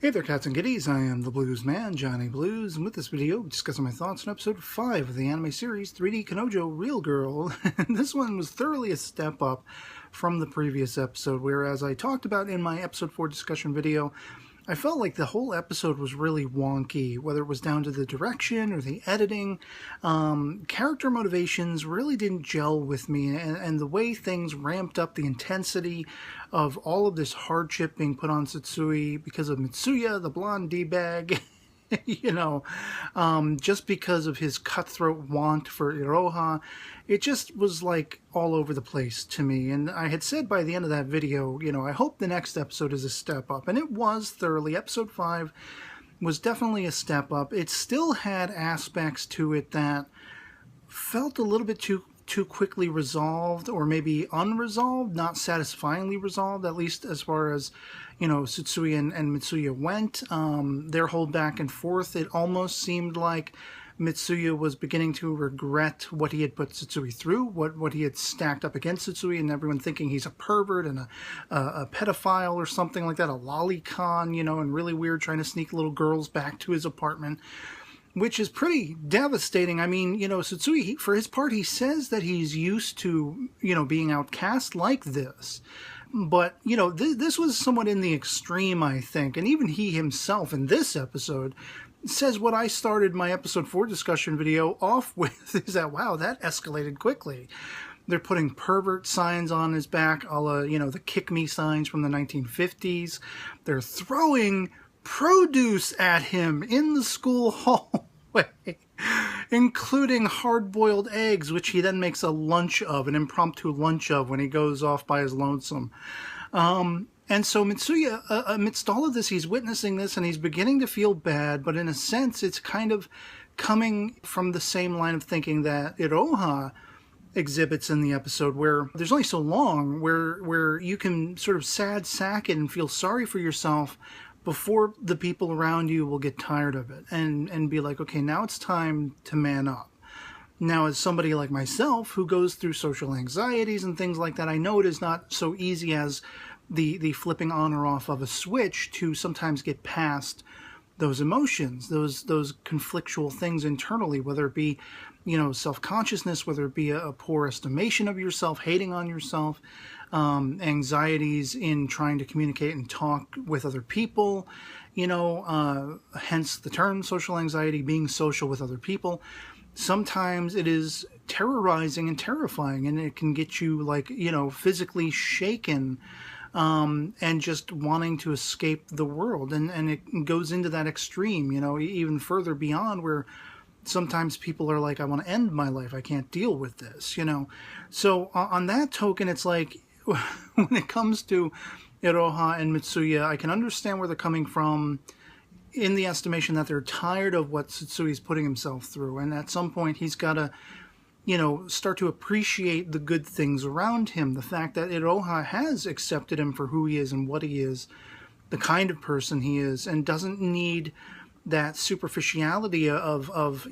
Hey there, cats and kitties. I am the Blues Man, Johnny Blues, and with this video, I'm discussing my thoughts on episode 5 of the anime series 3D Kanojo Real Girl. This one was thoroughly a step up from the previous episode, whereas I talked about in my episode 4 discussion video, I felt like the whole episode was really wonky, whether it was down to the direction or the editing. Character motivations really didn't gel with me, and the way things ramped up the intensity of all of this hardship being put on Satsui because of Mitsuya, the blonde D-bag, just because of his cutthroat want for Iroha. It just was like all over the place to me. And I had said by the end of that video, I hope the next episode is a step up. And it was thoroughly. Episode 5 was definitely a step up. It still had aspects to it that felt a little bit too quickly resolved, or maybe unresolved, not satisfyingly resolved, at least as far as, Satsui and Mitsuya went. Their whole back and forth, it almost seemed like Mitsuya was beginning to regret what he had put Satsui through, what he had stacked up against Satsui, and everyone thinking he's a pervert and a pedophile or something like that, a lolicon, and really weird, trying to sneak little girls back to his apartment, which is pretty devastating. I mean, Satsui, for his part, he says that he's used to, being outcast like this. But, this was somewhat in the extreme, I think. And even he himself in this episode says what I started my episode 4 discussion video off with, is that, wow, that escalated quickly. They're putting pervert signs on his back, a la, the kick me signs from the 1950s. They're throwing produce at him in the school hallway, including hard-boiled eggs, which he then makes a lunch of, an impromptu lunch of, when he goes off by his lonesome. And so Mitsuya, amidst all of this, he's witnessing this and he's beginning to feel bad, but in a sense it's kind of coming from the same line of thinking that Iroha exhibits in the episode, where there's only so long where you can sort of sad sack it and feel sorry for yourself before the people around you will get tired of it and be like, okay, now it's time to man up. Now, as somebody like myself who goes through social anxieties and things like that, I know it is not so easy as the flipping on or off of a switch to sometimes get past those emotions, those conflictual things internally, whether it be, self-consciousness, whether it be a poor estimation of yourself, hating on yourself, anxieties in trying to communicate and talk with other people, hence the term social anxiety, being social with other people. Sometimes it is terrorizing and terrifying, and it can get you physically shaken, and just wanting to escape the world. And it goes into that extreme, even further beyond, where sometimes people are like, I want to end my life. I can't deal with this, So on that token, it's like, when it comes to Iroha and Mitsuya, I can understand where they're coming from, in the estimation that they're tired of what Satsui's putting himself through. And at some point, he's got to, start to appreciate the good things around him. The fact that Iroha has accepted him for who he is and what he is, the kind of person he is, and doesn't need that superficiality of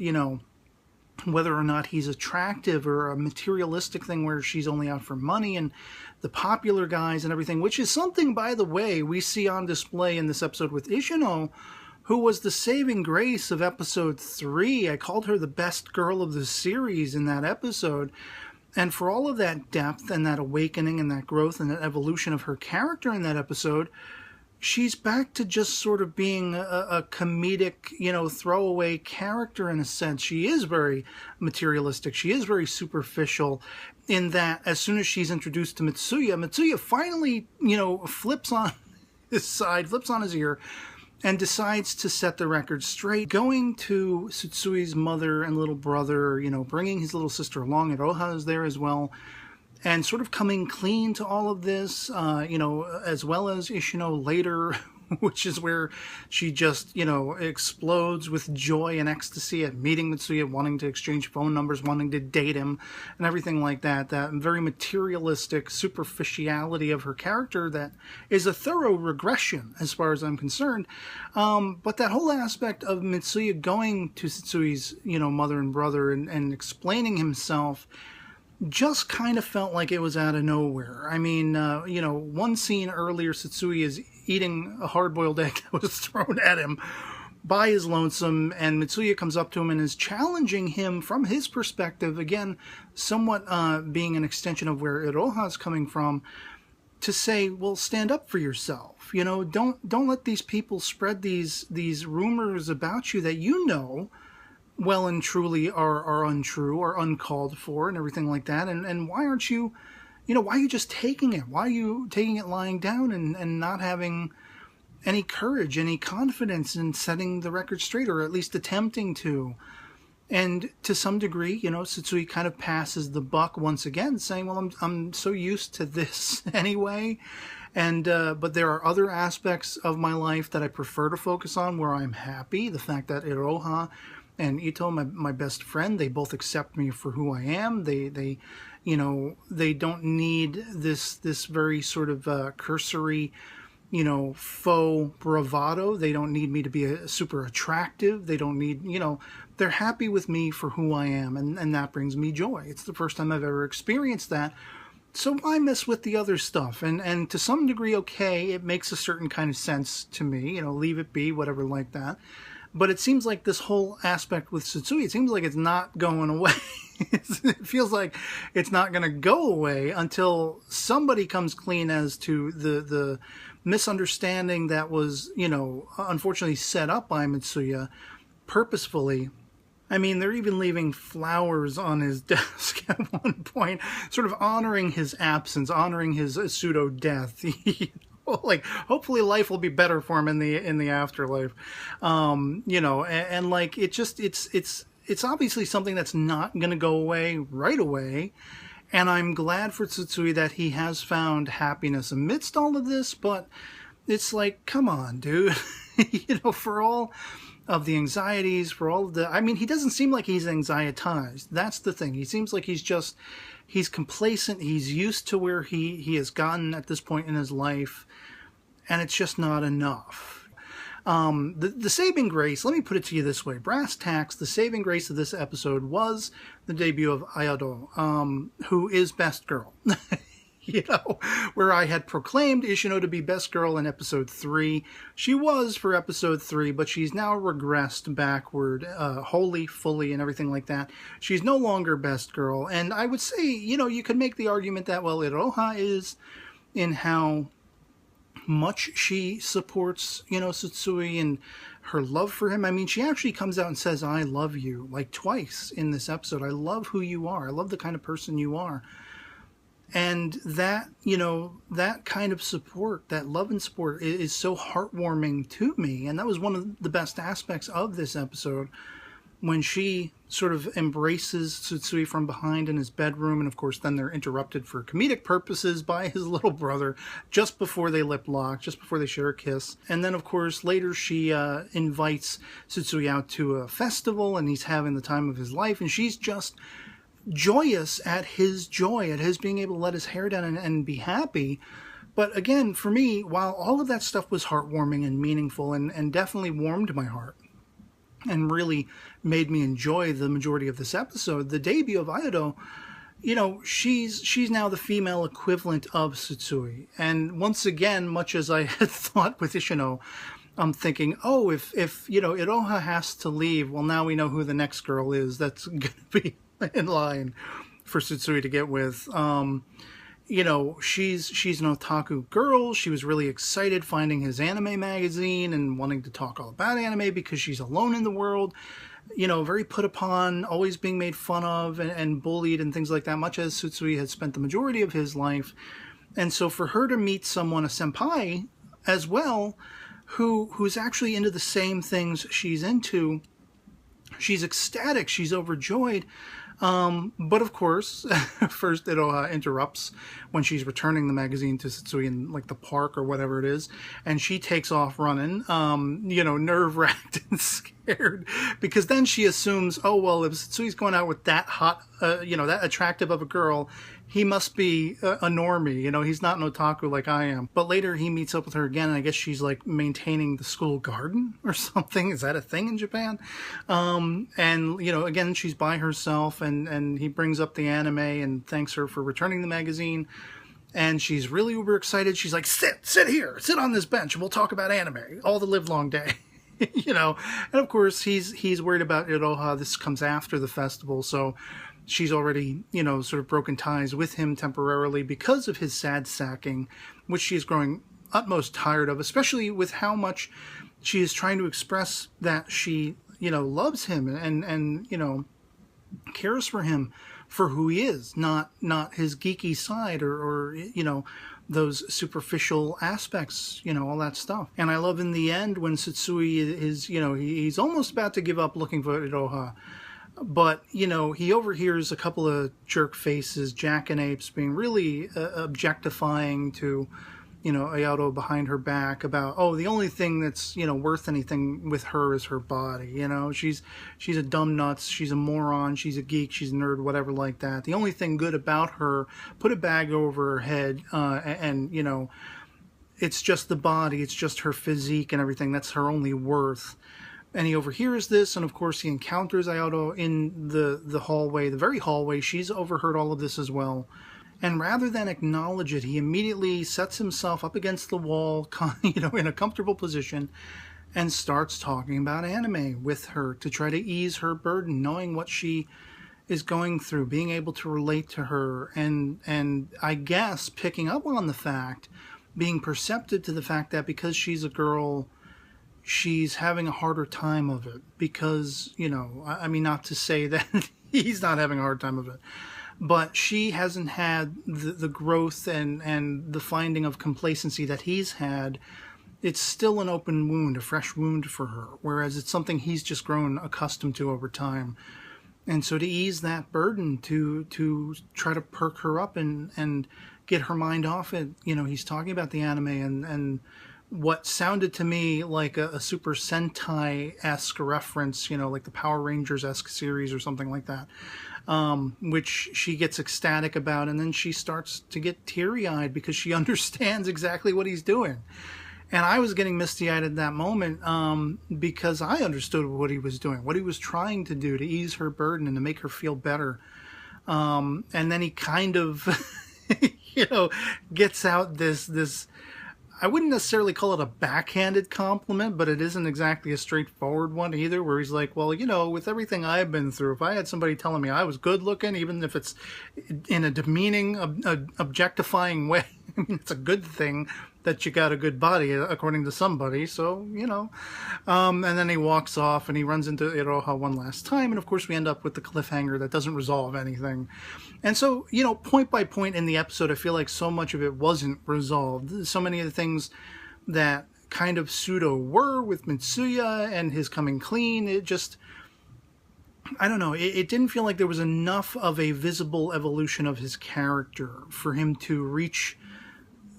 whether or not he's attractive, or a materialistic thing where she's only out for money and the popular guys and everything, which is something, by the way, we see on display in this episode with Ishino, who was the saving grace of episode 3. I called her the best girl of the series in that episode. And for all of that depth and that awakening and that growth and that evolution of her character in that episode, she's back to just sort of being a comedic, throwaway character in a sense. She is very materialistic. She is very superficial, in that as soon as she's introduced to Mitsuya finally, flips on his side, flips on his ear, and decides to set the record straight, going to Satsui's mother and little brother, bringing his little sister along. Iroha is there as well, and sort of coming clean to all of this, as well as Ishino later, which is where she just, explodes with joy and ecstasy at meeting Mitsuya, wanting to exchange phone numbers, wanting to date him, and everything like that. That very materialistic superficiality of her character that is a thorough regression, as far as I'm concerned. But that whole aspect of Mitsuya going to Satsui's, mother and brother and explaining himself just kind of felt like it was out of nowhere. I mean, one scene earlier, Satsui is eating a hard-boiled egg that was thrown at him by his lonesome, and Mitsuya comes up to him and is challenging him from his perspective, again, somewhat being an extension of where Iroha's coming from, to say, well, stand up for yourself. You know, don't let these people spread these rumors about you that you know well and truly are untrue or uncalled for and everything like that. And why aren't you, why are you just taking it? Why are you taking it lying down and not having any courage, any confidence in setting the record straight, or at least attempting to? And to some degree, Tsutsui kind of passes the buck once again, saying, well, I'm so used to this anyway. And but there are other aspects of my life that I prefer to focus on where I'm happy. The fact that Iroha and Ito, my best friend, they both accept me for who I am. They don't need this very sort of cursory, faux bravado. They don't need me to be super attractive. They don't need, they're happy with me for who I am, and that brings me joy. It's the first time I've ever experienced that. So why mess with the other stuff? And to some degree, okay, it makes a certain kind of sense to me, leave it be, whatever like that. But it seems like this whole aspect with Tsutsui, it seems like it's not going away. It feels like it's not going to go away until somebody comes clean as to the misunderstanding that was, unfortunately set up by Mitsuya purposefully. I mean, they're even leaving flowers on his desk at one point, sort of honoring his absence, honoring his pseudo-death. Like, hopefully life will be better for him in the afterlife. And like, it's obviously something that's not going to go away right away. And I'm glad for Tsutsui that he has found happiness amidst all of this, but it's like, come on, dude. For all of the anxieties, for all of he doesn't seem like he's anxietized. That's the thing. He seems like he's complacent. He's used to where he has gotten at this point in his life, and it's just not enough. The saving grace, let me put it to you this way. Brass tacks, the saving grace of this episode was the debut of Ayado, who is best girl. Where I had proclaimed Ishino to be best girl in episode 3. She was for episode 3, but she's now regressed backward, wholly, fully, and everything like that. She's no longer best girl. And I would say, you could make the argument that, well, Iroha is in how much she supports, Tsutsui and her love for him. I mean, she actually comes out and says, I love you, like twice in this episode. I love who you are. I love the kind of person you are. And that, that kind of support, that love and support is so heartwarming to me. And that was one of the best aspects of this episode, when she sort of embraces Tsutsui from behind in his bedroom. And of course, then they're interrupted for comedic purposes by his little brother just before they lip lock, just before they share a kiss. And then, of course, later she invites Tsutsui out to a festival, and he's having the time of his life. And she's just joyous at his joy, at his being able to let his hair down and be happy. But again, for me, while all of that stuff was heartwarming and meaningful and definitely warmed my heart and really made me enjoy the majority of this episode, the debut of Ayado, she's now the female equivalent of Tsutsui. And once again, much as I had thought with Ishino, I'm thinking, oh, if Iroha has to leave, well, now we know who the next girl is that's going to be in line for Tsutsui to get with. She's an otaku girl. She was really excited finding his anime magazine and wanting to talk all about anime because she's alone in the world. Very put upon, always being made fun of and bullied and things like that, much as Tsutsui had spent the majority of his life. And so for her to meet someone, a senpai as well, who's actually into the same things she's into, she's ecstatic, she's overjoyed. But of course, first Iroha interrupts when she's returning the magazine to Tsutsui in like the park or whatever it is, and she takes off running, nerve-wracked and scared, because then she assumes, oh well, if Tsutsui going out with that hot, that attractive of a girl, he must be a normie, he's not an otaku like I am. But later he meets up with her again, and I guess she's like maintaining the school garden or something. Is that a thing in Japan? And, again, she's by herself, and he brings up the anime and thanks her for returning the magazine. And she's really uber excited. She's like, sit here, sit on this bench, and we'll talk about anime all the live long day. You know, and of course he's worried about Iroha. This comes after the festival, so she's already, you know, sort of broken ties with him temporarily because of his sad sacking, which she's growing utmost tired of, especially with how much she is trying to express that she, you know, loves him and you know, cares for him for who he is, not his geeky side or you know, those superficial aspects, you know, all that stuff. And I love in the end when Satsui is, you know, he's almost about to give up looking for Iroha, but, you know, he overhears a couple of jerk faces, jackanapes, being really objectifying to, you know, Ayato behind her back about, oh, the only thing that's, you know, worth anything with her is her body. You know, she's a dumb nuts, she's a moron, she's a geek, she's a nerd, whatever like that. The only thing good about her, put a bag over her head, and, you know, it's just the body, it's just her physique and everything. That's her only worth. And he overhears this, and of course he encounters Ayato in the hallway, the very hallway. She's overheard all of this as well. And rather than acknowledge it, he immediately sets himself up against the wall, you know, in a comfortable position, and starts talking about anime with her to try to ease her burden, knowing what she is going through, being able to relate to her, and I guess picking up on the fact, being perceptive to the fact that because she's a girl, she's having a harder time of it. Because, you know, I mean, not to say that he's not having a hard time of it, but she hasn't had the growth and the finding of complacency that he's had. It's still an open wound, a fresh wound for her, whereas it's something he's just grown accustomed to over time. And so to ease that burden, to try to perk her up and get her mind off it, you know, he's talking about the anime and what sounded to me like a Super Sentai-esque reference, you know, like the Power Rangers-esque series or something like that. Which she gets ecstatic about, and then she starts to get teary-eyed because she understands exactly what he's doing. And I was getting misty-eyed at that moment because I understood what he was doing, what he was trying to do to ease her burden and to make her feel better. And then he kind of, you know, gets out this I wouldn't necessarily call it a backhanded compliment, but it isn't exactly a straightforward one either, where he's like, well, you know, with everything I've been through, if I had somebody telling me I was good looking, even if it's in a demeaning, objectifying way, I mean, it's a good thing that you got a good body, according to somebody, so, you know. And then he walks off and he runs into Iroha one last time, and of course we end up with the cliffhanger that doesn't resolve anything. And so, you know, point by point in the episode, I feel like so much of it wasn't resolved. So many of the things that kind of pseudo were with Mitsuya and his coming clean, it just, I don't know, it didn't feel like there was enough of a visible evolution of his character for him to reach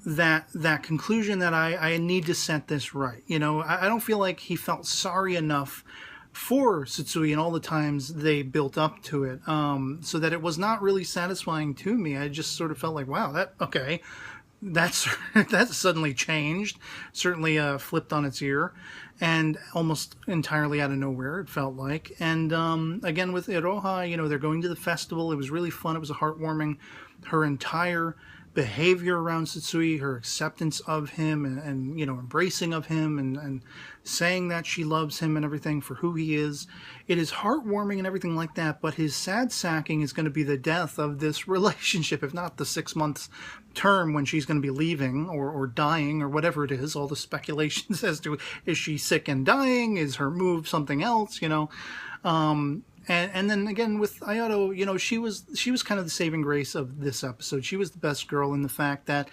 that conclusion that I need to set this right. You know, I don't feel like he felt sorry enough for Satsui and all the times they built up to it, so that it was not really satisfying to me. I just sort of felt like, wow, that's suddenly changed, certainly flipped on its ear, and almost entirely out of nowhere, it felt like. And again, with Iroha, you know, they're going to the festival. It was really fun. It was heartwarming. Her entire behavior around Satsui, her acceptance of him and you know, embracing of him and saying that she loves him and everything for who he is. It is heartwarming and everything like that, but his sad sacking is going to be the death of this relationship, if not the 6 months term when she's going to be leaving or dying or whatever it is. All the speculations as to, is she sick and dying? Is her move something else? You know, and then again with Ayato, you know, she was kind of the saving grace of this episode. She was the best girl in the fact that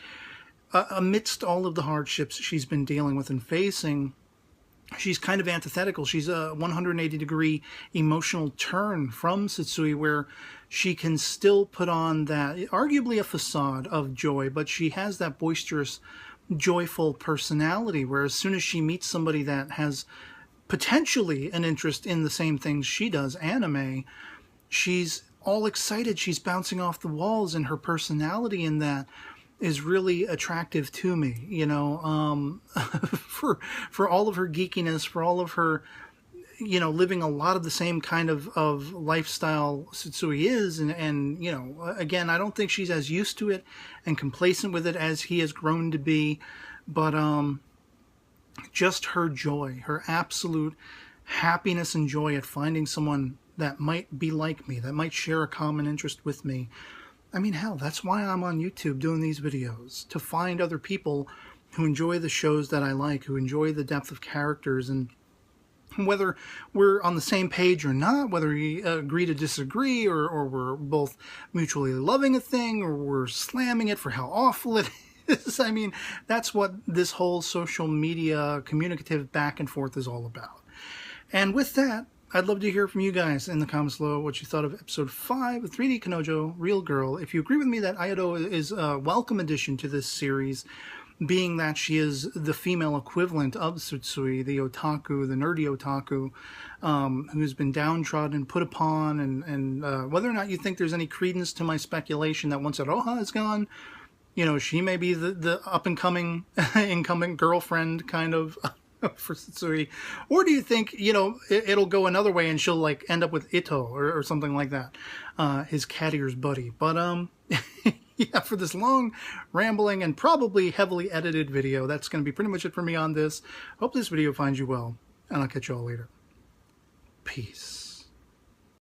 amidst all of the hardships she's been dealing with and facing, she's kind of antithetical. She's a 180-degree emotional turn from Satsui, where she can still put on that, arguably a facade of joy, but she has that boisterous, joyful personality, where as soon as she meets somebody that has potentially an interest in the same things she does, anime, she's all excited. She's bouncing off the walls, and her personality in that is really attractive to me, you know, for all of her geekiness, for all of her, you know, living a lot of the same kind of lifestyle Tsutsui is. And, you know, again, I don't think she's as used to it and complacent with it as he has grown to be. But just her joy, her absolute happiness and joy at finding someone that might be like me, that might share a common interest with me. I mean, hell, that's why I'm on YouTube doing these videos, to find other people who enjoy the shows that I like, who enjoy the depth of characters, and whether we're on the same page or not, whether we agree to disagree, or we're both mutually loving a thing, or we're slamming it for how awful it is. I mean, that's what this whole social media communicative back and forth is all about. And with that, I'd love to hear from you guys in the comments below what you thought of episode 5 of 3D Kanojo, Real Girl. If you agree with me that Ayato is a welcome addition to this series, being that she is the female equivalent of Tsutsui, the otaku, the nerdy otaku, who's been downtrodden, put upon, and whether or not you think there's any credence to my speculation that once Iroha is gone, you know, she may be the up-and-coming incumbent girlfriend kind of for Tsutsui, or do you think, you know, it'll go another way and she'll like end up with Ito or something like that, his cat ears buddy. But yeah, for this long, rambling, and probably heavily edited video, that's going to be pretty much it for me on this. Hope this video finds you well, and I'll catch you all later. Peace.